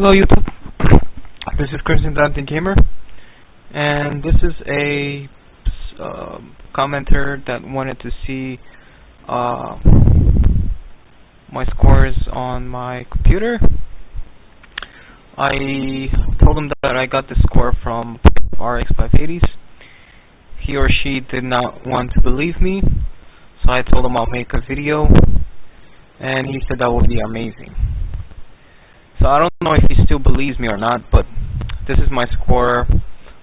Hello YouTube, this is Christian Dante Gamer, and this is a commenter that wanted to see my scores on my computer. I told him that I got the score from RX 580s. He or she did not want to believe me, so I told him I'll make a video, and he said that would be amazing. So I don't know if he still believes me or not, but this is my score.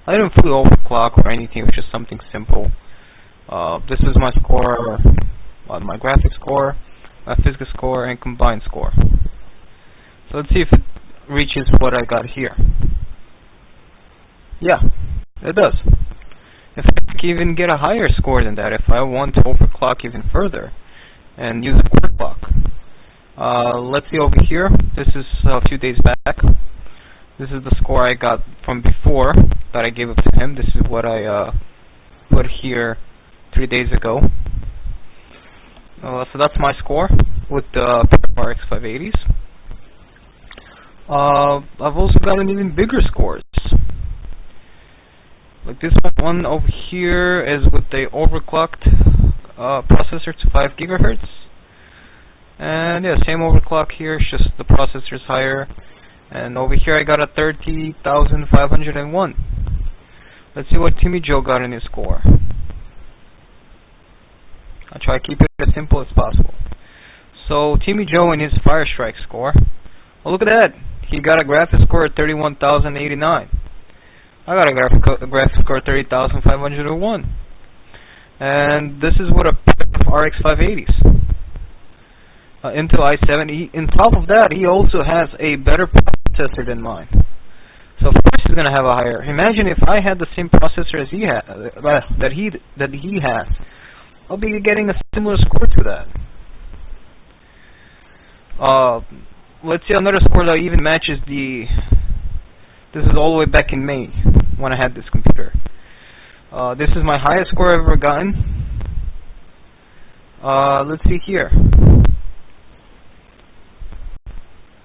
I didn't fully overclock or anything, it was just something simple. This is my score, my graphics score, my physics score, and combined score. So let's see if it reaches what I got here. Yeah, it does. If I can even get a higher score than that, if I want to overclock even further and use a overclock. Let's see over here. This is a few days back. This is the score I got from before that I gave up to him. This is what I put here 3 days ago. So that's my score with the RX 580s. I've also gotten even bigger scores. Like this one over here is with the overclocked processor to 5 GHz. And yeah, same overclock here, it's just the processor is higher. And over here I got a 30,501. Let's see what Timmy Joe got in his score. I'll try to keep it as simple as possible. So Timmy Joe in his Fire Strike score, oh look at that, he got a graphics score at 31,089. I got a graphics score at 30,501. And this is what a RX 580s. Intel i7. In top of that, he also has a better processor than mine. So of course he's gonna have a higher. Imagine if I had the same processor as he has, that he has. I'll be getting a similar score to that. Let's see another score that even matches the. This is all the way back in May when I had this computer. This is my highest score I've ever gotten. Let's see here.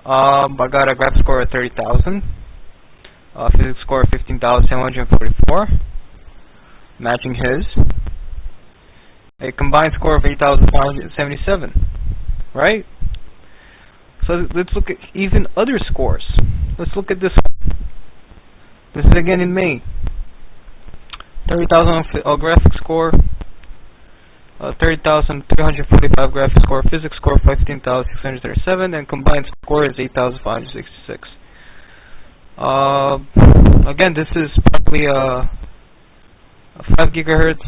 I got a graphics score of 30,000, physics score of 15,744, matching his. A combined score of 8,577, right? So let's look at even other scores. Let's look at this one. This is again in May. 30,000 graphics score, 30,345 graphics score, physics score 15,637, and combined score is 8,566. Again, this is probably a 5 GHz,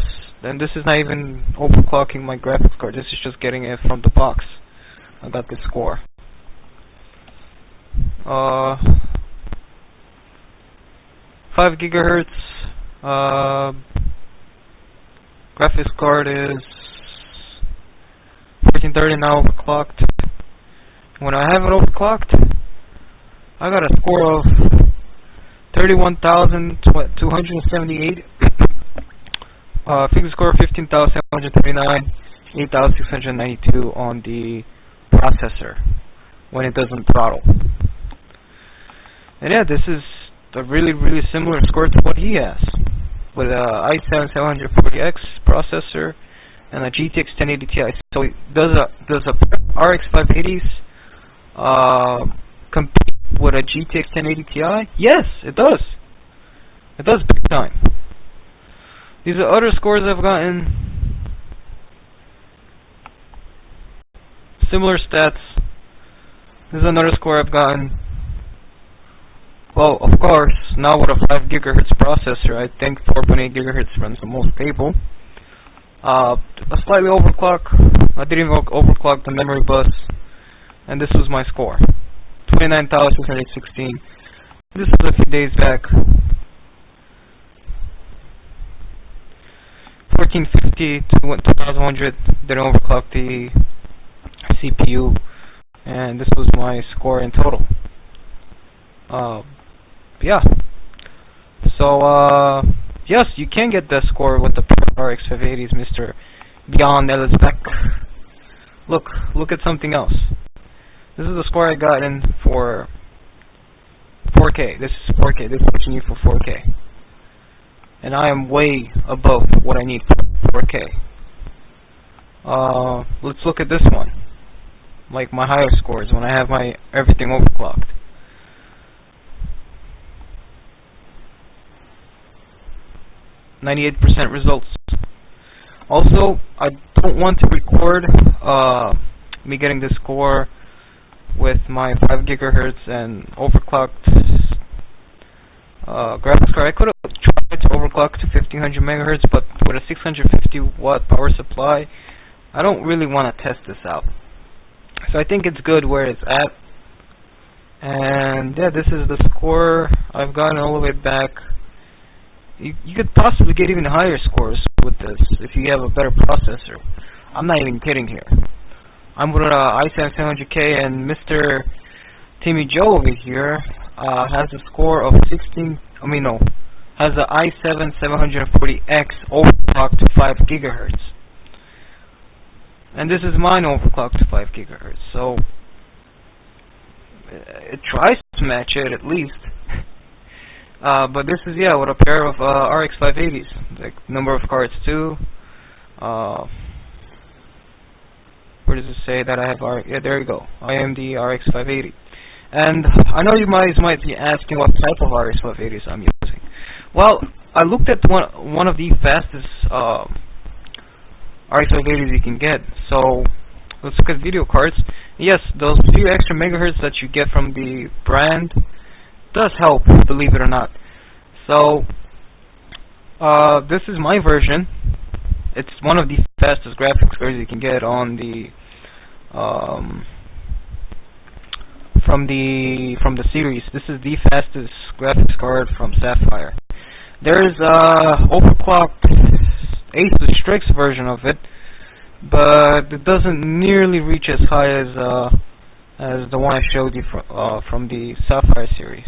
and this is not even overclocking my graphics card. This is just getting it from the box. I got this score. 5 GHz. Graphics card is 1430 now overclocked. When I have it overclocked, I got a score of 31,278. Physics score 15,739, 8,692 on the processor when it doesn't throttle. And yeah, this is a really similar score to what he has, with a i7 740X processor and a GTX 1080 Ti. So does a RX 580s compete with a GTX 1080 Ti? Yes, it does. It does big time. These are other scores I've gotten. Similar stats. This is another score I've gotten. Well, of course, now with a 5 GHz processor, I think 4.8 GHz runs the most stable. A slightly overclock. I didn't even overclock the memory bus, and this was my score, 29,616. This was a few days back. 1450 to 2100. Didn't overclock the CPU, and this was my score in total. Yeah. So, yes, you can get that score with the RX 580s, Mr. Beyond Elizabeth. Look at something else. This is the score I got in for 4K. This is 4K. This is what you need for 4K. And I am way above what I need for 4K. Let's look at this one. Like my higher scores when I have my everything overclocked. %, results. Also, I don't want to record me getting this score with my 5 gigahertz and overclocked graphics card. I could have tried to overclock to 1500 megahertz, but with a 650 watt power supply, I don't really want to test this out. So I think it's good where it's at. And yeah, this is the score I've gotten all the way back. You could possibly get even higher scores with this if you have a better processor. I'm not even kidding here. I'm with i7 700K, and Mr. Timmy Joe over here has a score of 16. Has a i7 740X overclocked to 5 gigahertz, and this is mine overclocked to 5 gigahertz. So it tries to match it at least. But this is, with a pair of RX 580s. Like number of cards too. Where does it say that I have RX? Yeah, there you go. AMD RX 580. And I know you guys might be asking what type of RX 580s I'm using. Well, I looked at one of the fastest RX 580s you can get. So let's look at video cards. Yes, those few extra megahertz that you get from the brand does help, believe it or not. So this is my version. It's one of the fastest graphics cards you can get on the from the series. This is the fastest graphics card from Sapphire. There's overclocked Asus Strix version of it, but it doesn't nearly reach as high as the one I showed you from the Sapphire series.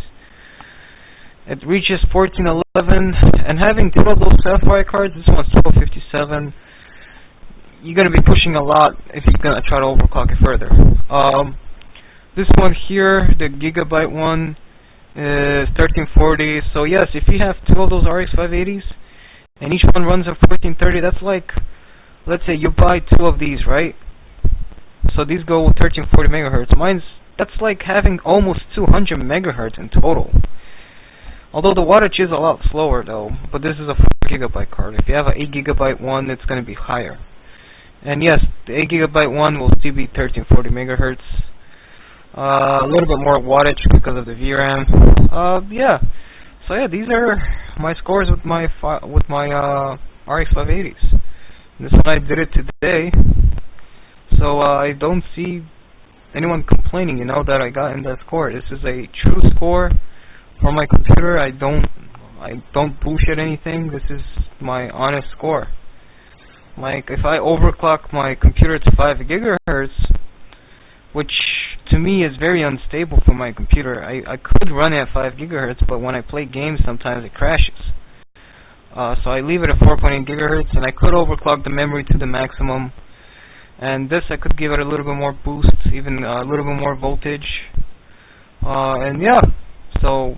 It reaches 1411, and having two of those Sapphire cards, this one's 1257, you're going to be pushing a lot if you're going to try to overclock it further. This one here, the Gigabyte one, is 1340, so yes, if you have two of those RX 580s, and each one runs at 1430, that's like, let's say you buy two of these, right? So these go with 1340 megahertz. That's like having almost 200 megahertz in total. Although the wattage is a lot slower though, but this is a 4 gigabyte card. If you have an 8 gigabyte one, it's going to be higher. And yes, the 8 gigabyte one will still be 1340 megahertz. A little bit more wattage because of the VRAM. Yeah. So yeah, these are my scores with my RX 580s. This one I did it today, so I don't see anyone complaining, that I got in that score. This is a true score for my computer. I don't bullshit anything. This is my honest score. Like if I overclock my computer to 5 gigahertz, which to me is very unstable for my computer. I could run it at 5 gigahertz, but when I play games sometimes it crashes. So I leave it at 4.8 gigahertz, and I could overclock the memory to the maximum. And this I could give it a little bit more boost, even a little bit more voltage. And yeah, so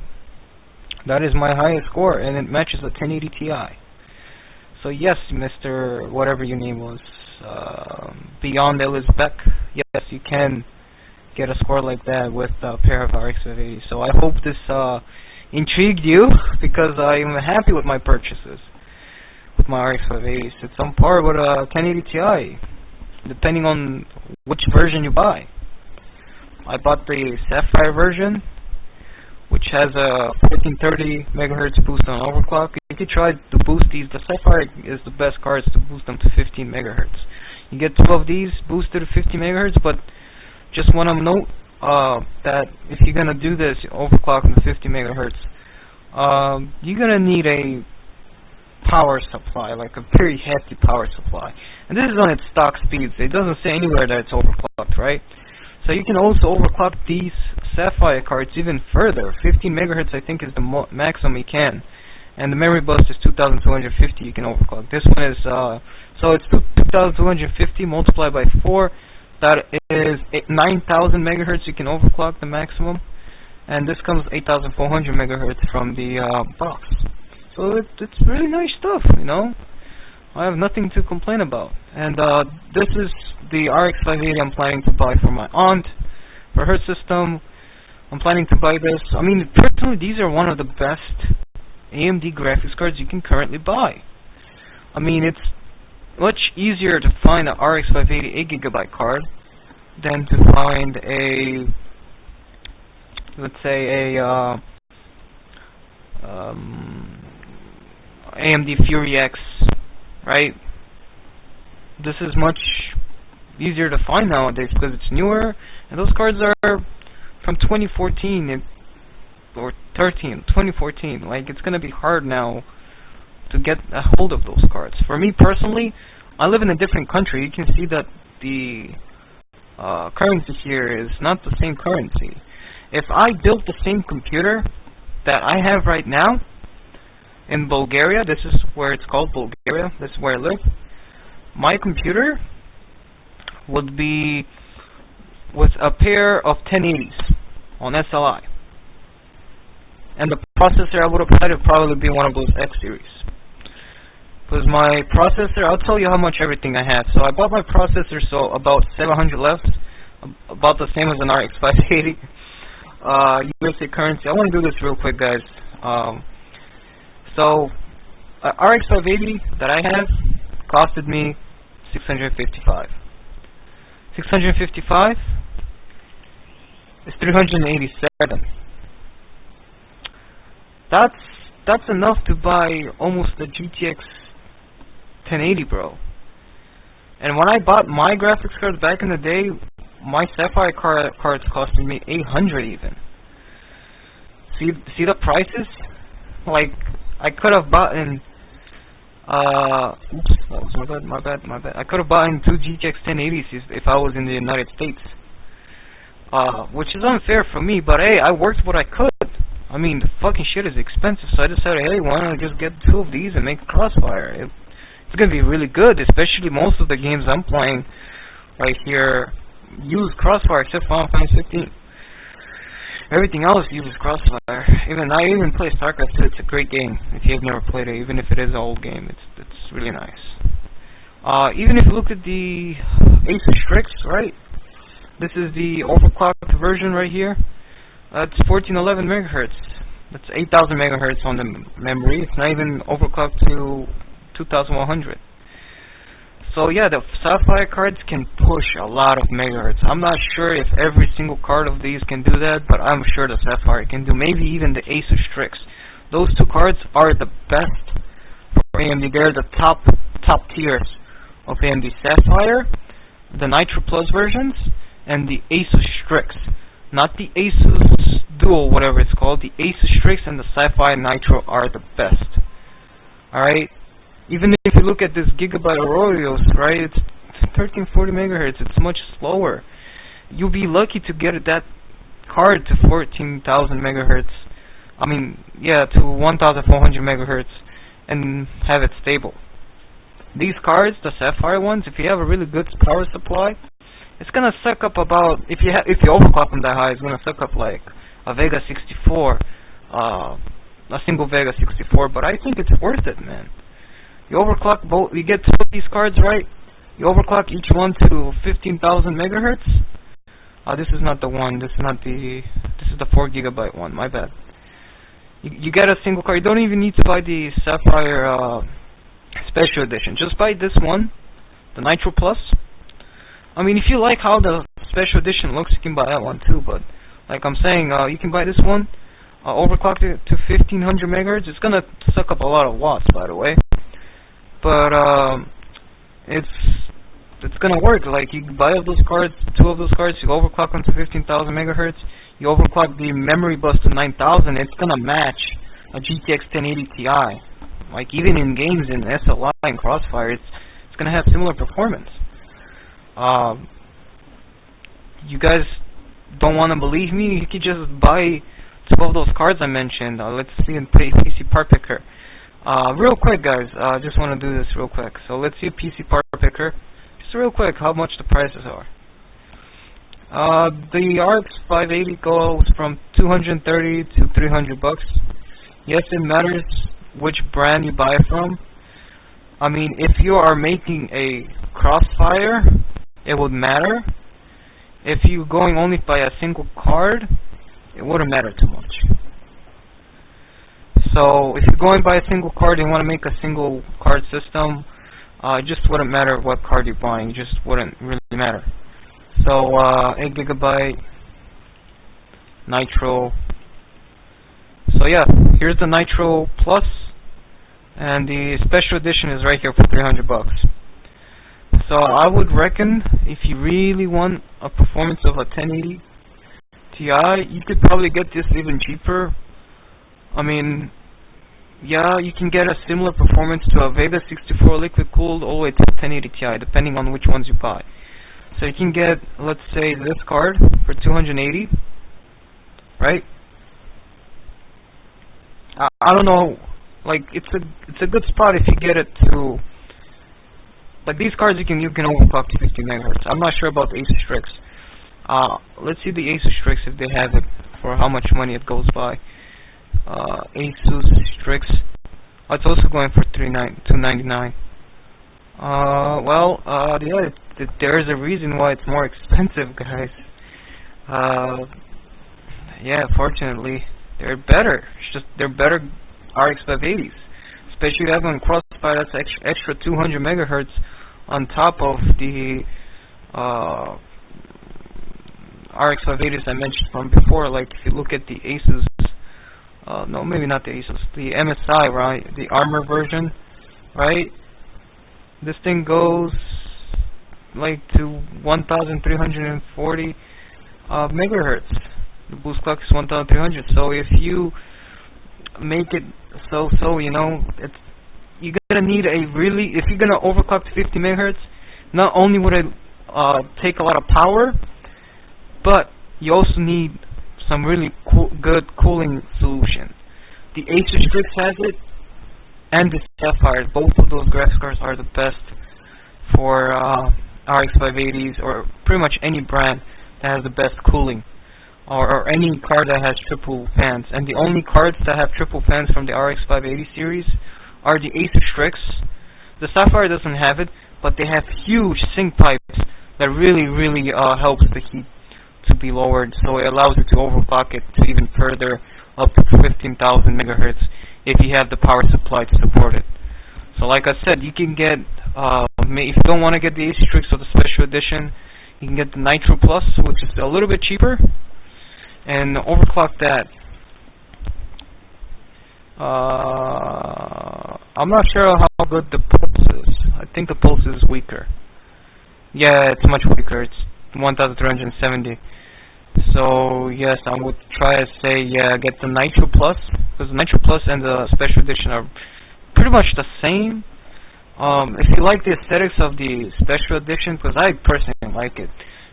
that is my highest score, and it matches a 1080 Ti. So yes, Mr. whatever your name was, Beyond Elizabeth, yes, you can get a score like that with a pair of RX 580. So I hope this intrigued you, because I am happy with my purchases with my RX 580s. It's on par with a 1080 Ti, depending on which version you buy. I bought the Sapphire version, which has a 1430 megahertz boost on overclock. You could try to boost these. The Sapphire is the best cards to boost them to 15 megahertz. You get two of these boosted to 50 megahertz, but just want to note that if you're gonna do this, overclock to 50 megahertz, you're gonna need a power supply, like a very hefty power supply. And this is on its stock speeds. It doesn't say anywhere that it's overclocked, right? So you can also overclock these Sapphire cards even further. 15 megahertz I think is the maximum you can. And the memory bus is 2250 you can overclock. This one is, so it's 2250 multiplied by 4. That is 9000 megahertz you can overclock the maximum. and this comes 8400 megahertz from the box. So it's really nice stuff, you know. I have nothing to complain about. And this is the RX 580 I'm planning to buy for my aunt, for her system. I'm planning to buy this. I mean, personally, these are one of the best AMD graphics cards you can currently buy. I mean, it's much easier to find a RX 580 8GB card than to find a, let's say, a AMD Fury X, right? This is much easier to find nowadays because it's newer, and those cards are from 2014 or 2014. Like, it's gonna be hard now to get a hold of those cards. For me personally, I live in a different country. You can see that the currency here is not the same currency. If I built the same computer that I have right now in Bulgaria, this is where it's called, Bulgaria, this is where I live, my computer would be with a pair of 1080s on SLI. And the processor I would have had would probably be one of those X series. Because my processor, I'll tell you how much everything I have. So I bought my processor, so about 700 left, about the same as an RX 580. USA currency. I want to do this real quick, guys. So RX 580 that I have costed me 655. 655 is 387. That's enough to buy almost a GTX 1080, bro. And when I bought my graphics cards back in the day, my Sapphire cards costed me 800 even. See the prices? Like, I could have bought in oops, that was my bad. I could have bought in 2 GTX 1080s if I was in the United States. Which is unfair for me, but hey, I worked what I could. I mean, the fucking shit is expensive, so I decided, hey, why don't I just get 2 of these and make Crossfire? It's gonna be really good, especially most of the games I'm playing right here use Crossfire, except Final Fantasy 15. Everything else uses Crossfire. I even play StarCraft 2. It's a great game if you've never played it, even if it is an old game. It's really nice. Even if you look at the Asus Strix, right? This is the overclocked version right here. It's 1411 megahertz. That's 8,000 megahertz on the memory. It's not even overclocked to 2100. So yeah, the Sapphire cards can push a lot of megahertz. I'm not sure if every single card of these can do that, but I'm sure the Sapphire can do. Maybe even the Asus Strix. Those 2 cards are the best for AMD. They're the top tiers of AMD: Sapphire, the Nitro+ versions, and the Asus Strix. Not the Asus Dual, whatever it's called. The Asus Strix and the Sapphire Nitro are the best. Alright? Even if you look at this Gigabyte Auroreos, right, it's 1340 megahertz. It's much slower. You'll be lucky to get that card to 14,000 megahertz. I mean, yeah, to 1,400 megahertz, and have it stable. These cards, the Sapphire ones, if you have a really good power supply, it's gonna suck up about, if you overclock them that high, it's gonna suck up like a Vega 64, a single Vega 64. But I think it's worth it, man. You overclock both. You get 2 of these cards, right? You overclock each one to 15,000 megahertz. This is not the one. This is the 4 gigabyte one. My bad. You get a single card. You don't even need to buy the Sapphire Special Edition. Just buy this one, the Nitro+. I mean, if you like how the Special Edition looks, you can buy that one too. But like I'm saying, you can buy this one, overclock it to 1500 megahertz. It's gonna suck up a lot of watts, by the way. But it's gonna work. Like, you buy those cards, 2 of those cards, you overclock them to 15,000 megahertz. You overclock the memory bus to 9,000. It's gonna match a GTX 1080 Ti. Like, even in games in SLI and Crossfire, it's gonna have similar performance. You guys don't want to believe me? You could just buy 2 of those cards I mentioned. Let's see and play PC Part Picker. Real quick, guys, I just want to do this real quick. So let's see a PC Part Picker. Just real quick, how much the prices are. The RX 580 goes from $230 to $300. Yes, it matters which brand you buy from. I mean, if you are making a Crossfire, it would matter. If you're going only by a single card, it wouldn't matter too much. So if you're going by a single card and you want to make a single card system, it just wouldn't matter what card you're buying. It just wouldn't really matter. So 8GB Nitro. So yeah, here's the Nitro Plus, and the special edition is right here for $300. So I would reckon if you really want a performance of a 1080 Ti, you could probably get this even cheaper. I mean, yeah, you can get a similar performance to a Vega 64 liquid cooled all the way to a 1080 Ti, depending on which ones you buy. So you can get, let's say, this card for $280, right? I don't know, like it's a good spot if you get it to, like these cards you can overclock to 50 megahertz. I'm not sure about the Asus Strix. Let's see the Asus Strix if they have it for how much money it goes by. Asus Strix. Oh, it's also going for $299. Yeah, there's a reason why it's more expensive, guys. Yeah, fortunately, they're better. It's just they're better RX 580s, especially if you have one Crossfire. That's extra 200 megahertz on top of the RX 580s I mentioned from before. Like if you look at the Asus, no, maybe not the Asus, the MSI, right? The Armor version, right? This thing goes like to 1,340 megahertz. The boost clock is 1,300. So if you make it so you know, you're gonna need a really, if you're gonna overclock to 50 megahertz, not only would it take a lot of power, but you also need some really good cooling solution. The Asus Strix has it, and the Sapphire. Both of those graphics cards are the best for RX 580s, or pretty much any brand that has the best cooling, or any card that has triple fans. And the only cards that have triple fans from the RX 580 series are the Asus Strix. The Sapphire doesn't have it, but they have huge sink pipes that really helps the heat to be lowered, so it allows you to overclock it to even further, up to 15,000 megahertz if you have the power supply to support it. So like I said, you can get, if you don't want to get the Asus Strix or the special edition, you can get the Nitro Plus, which is a little bit cheaper, and overclock that. I'm not sure how good the pulse is. I think the pulse is weaker. Yeah, it's much weaker. It's 1,370. So yes, I would try to say, yeah, get the Nitro Plus, because the Nitro Plus and the special edition are pretty much the same. If you like the aesthetics of the special edition, because I personally like it,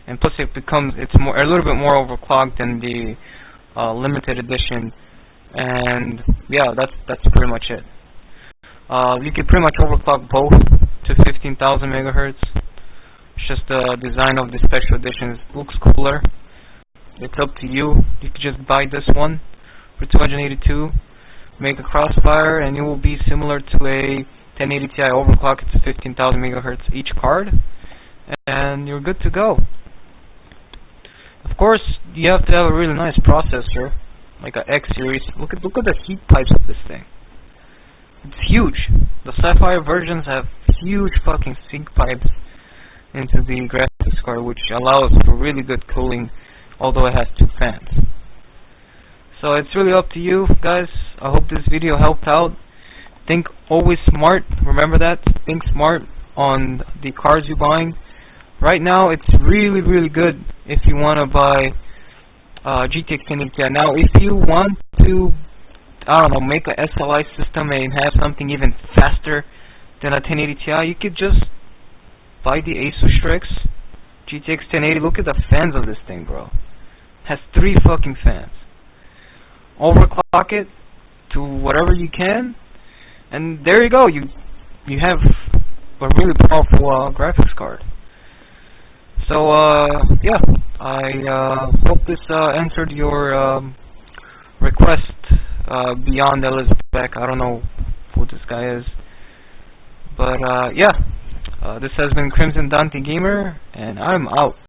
and plus it's a little bit more overclocked than the limited edition, and yeah, that's pretty much it. You can pretty much overclock both to 15,000 megahertz. It's just the design of the special edition looks cooler. It's up to you. You could just buy this one for $282, make a Crossfire, and it will be similar to a 1080 Ti overclock. It's 15,000 megahertz each card, and you're good to go. Of course, you have to have a really nice processor, like a X series. Look at the heat pipes of this thing. It's huge. The Sapphire versions have huge fucking sink pipes into the graphics card, which allows for really good cooling, although it has two fans. So it's really up to you, guys. I hope this video helped out. Think always smart. Remember that. Think smart on the cards you're buying. Right now, it's really good if you want to buy GTX 1080 Ti. Now, if you want to, I don't know, make a SLI system and have something even faster than a 1080 Ti, you could just buy the Asus Strix GTX 1080. Look at the fans of this thing, bro. It has 3 fucking fans. Overclock it to whatever you can, and there you go. You have a really powerful graphics card. So yeah, I hope this answered your request beyond Elizabeth. I don't know who this guy is, but yeah, this has been Crimson Dante Gamer, and I'm out.